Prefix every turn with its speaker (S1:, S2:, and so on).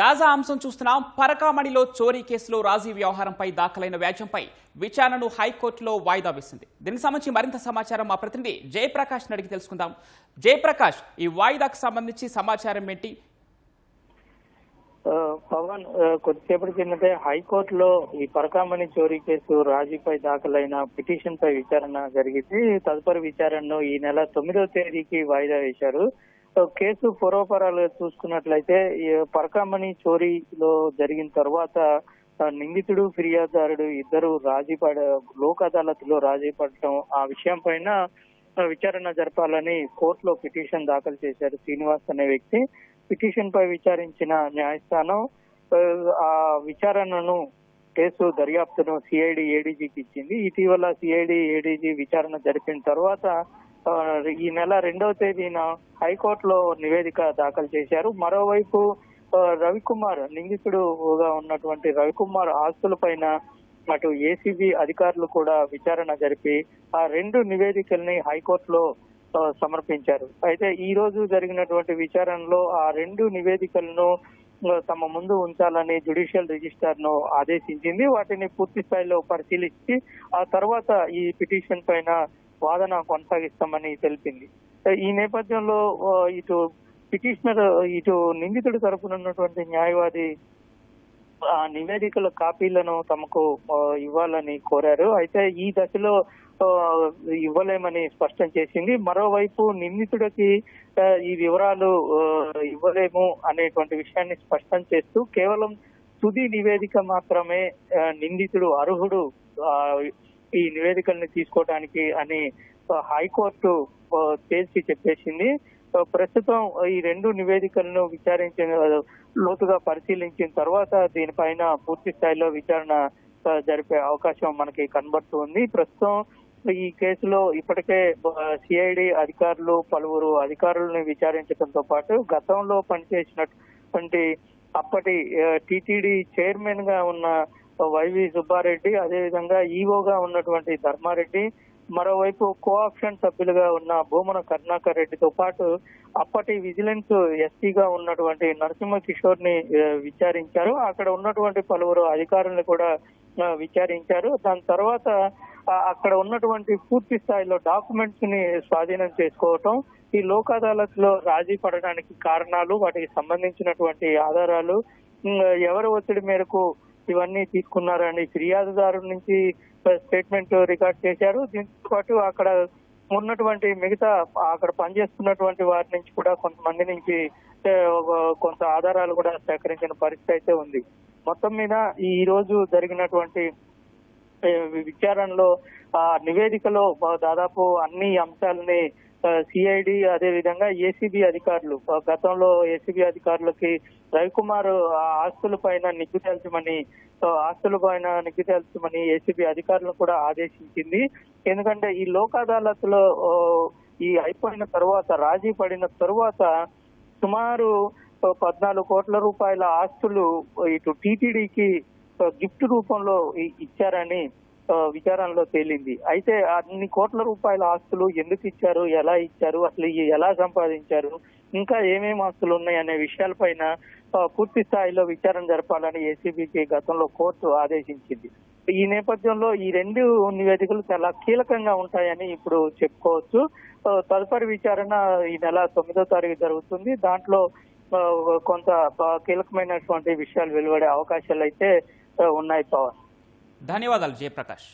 S1: తాజా అంశం చూస్తున్నాం. పరకామణిలో చోరీ కేసులో రాజీ వ్యవహారంపై దాఖలైన వ్యాజ్యంపై విచారణను హైకోర్టులో వాయిదా వేసింది. దీనికి సంబంధించి మరింత సమాచారం మా ప్రతినిధి జయప్రకాష్ అడిగి తెలుసుకుందాం. జయప్రకాష్, ఈ వాయిదాకు సంబంధించి సమాచారం ఏంటి?
S2: పవన్, కొద్దిసేపటి కిందటే హైకోర్టులో ఈ పరకామణి చోరీ కేసు రాజీపై దాఖలైన పిటిషన్ పై విచారణ జరిగింది. తదుపరి విచారణను ఈ నెల 9వ తేదీకి వాయిదా వేశారు. కేసు పూర్వపరాలు చూసుకున్నట్లయితే పరకామణి చోరీలో జరిగిన తర్వాత నిందితుడు ఫిర్యాదుదారుడు ఇద్దరు లోక్ అదాలత్ లో రాజీ పడటం, ఆ విషయం పైన విచారణ జరపాలని కోర్టులో పిటిషన్ దాఖలు చేశారు శ్రీనివాస్ అనే వ్యక్తి. పిటిషన్ పై విచారించిన న్యాయస్థానం ఆ విచారణను కేసు దర్యాప్తును సిఐడి ఏడీజీకి ఇచ్చింది. ఇటీవల సిఐడి ఏడీజీ విచారణ జరిపిన తర్వాత ఈ నెల 2వ తేదీన హైకోర్టులో నివేదిక దాఖలు చేశారు. మరోవైపు రవికుమార్, నిందితుడుగా ఉన్నటువంటి రవికుమార్ ఆస్తులపైన అటు ఏసీబీ అధికారులు కూడా విచారణ జరిపి ఆ 2 నివేదికల్ని హైకోర్టులో సమర్పించారు. అయితే ఈ రోజు జరిగినటువంటి విచారణలో ఆ 2 నివేదికలను తమ ముందు ఉంచాలని జ్యుడిషియల్ రిజిస్ట్రార్ ను ఆదేశించింది. వాటిని పూర్తి స్థాయిలో పరిశీలించి ఆ తర్వాత ఈ పిటిషన్ పైన వాదన కొనసాగిస్తామని తెలిపింది. ఈ నేపథ్యంలో ఇటు పిటిషనర్, ఇటు నిందితుడి తరపున ఉన్నటువంటి న్యాయవాది ఆ నివేదికల కాపీలను తమకు ఇవ్వాలని కోరారు. అయితే ఈ దశలో ఇవ్వలేమని స్పష్టం చేసింది. మరోవైపు నిందితుడికి ఈ వివరాలు ఇవ్వలేము అనేటువంటి విషయాన్ని స్పష్టం చేస్తూ కేవలం తుది నివేదిక మాత్రమే నిందితుడు అర్హుడు ఈ నివేదికల్ని తీసుకోవడానికి అని హైకోర్టు తేల్చి చెప్పేసింది. ప్రస్తుతం ఈ 2 నివేదికలను లోతుగా పరిశీలించిన తర్వాత దీనిపైన పూర్తి స్థాయిలో విచారణ జరిపే అవకాశం మనకి కనబడుతుంది. ప్రస్తుతం ఈ కేసులో ఇప్పటికే సిఐడి అధికారులు పలువురు అధికారులను విచారించడంతో పాటు గతంలో పనిచేసినటువంటి అప్పటి టిటిడి చైర్మన్ గా ఉన్న వైవి సుబ్బారెడ్డి, అదేవిధంగా ఈఓగా ఉన్నటువంటి ధర్మారెడ్డి, మరోవైపు కోఆప్షన్ సభ్యులుగా ఉన్న భూమన కరుణాకర్ రెడ్డితో పాటు అప్పటి విజిలెన్స్ ఎస్పీగా ఉన్నటువంటి నరసింహ కిషోర్ ని విచారించారు. అక్కడ ఉన్నటువంటి పలువురు అధికారులను కూడా విచారించారు. దాని తర్వాత అక్కడ ఉన్నటువంటి పూర్తి స్థాయిలో డాక్యుమెంట్స్ ని స్వాధీనం చేసుకోవటం, ఈ లోక్ అదాలత్ లో రాజీ పడడానికి కారణాలు, వాటికి సంబంధించినటువంటి ఆధారాలు, ఎవరి ఒత్తిడి మేరకు ఇవన్నీ తీసుకున్నారని ఫిర్యాదుదారు నుంచి స్టేట్మెంట్ రికార్డ్ చేశారు. దీంతో పాటు అక్కడ ఉన్నటువంటి మిగతా అక్కడ పనిచేస్తున్నటువంటి వారి నుంచి కూడా కొంతమంది నుంచి కొంత ఆధారాలు కూడా సేకరించిన పరిస్థితి అయితే ఉంది. మొత్తం మీద ఈ రోజు జరిగినటువంటి విచారణలో ఆ నివేదికలో దాదాపు అన్ని అంశాలని సిఐడి అదేవిధంగా ఏసీబీ అధికారులు, గతంలో ఏసీబీ అధికారులకి రవికుమార్ ఆస్తుల పైన నిగ్గు తేల్చమని ఏసీబీ అధికారులను కూడా ఆదేశించింది. ఎందుకంటే ఈ లోక్ అదాలత్ లో ఈ అయిపోయిన తర్వాత, రాజీ పడిన తరువాత సుమారు 14 కోట్ల రూపాయల ఆస్తులు ఇటు టీటీడీకి గిఫ్ట్ రూపంలో ఇచ్చారని విచారణలో తేలింది. అయితే అన్ని కోట్ల రూపాయల ఆస్తులు ఎందుకు ఇచ్చారు, ఎలా ఇచ్చారు, అసలు ఎలా సంపాదించారు, ఇంకా ఏమేమి ఆస్తులు ఉన్నాయి అనే విషయాలపైన పూర్తి స్థాయిలో విచారణ జరపాలని ఏసీబీకి గతంలో కోర్టు ఆదేశించింది. ఈ నేపథ్యంలో ఈ 2 నివేదికలు చాలా కీలకంగా ఉంటాయని ఇప్పుడు చెప్పుకోవచ్చు. తదుపరి విచారణ ఈ నెల 9వ తారీఖు జరుగుతుంది. దాంట్లో కొంత కీలకమైనటువంటి విషయాలు వెలువడే అవకాశాలు అయితే ఉన్నాయి. పవన్,
S1: ధన్యవాదాలు జయప్రకాష్.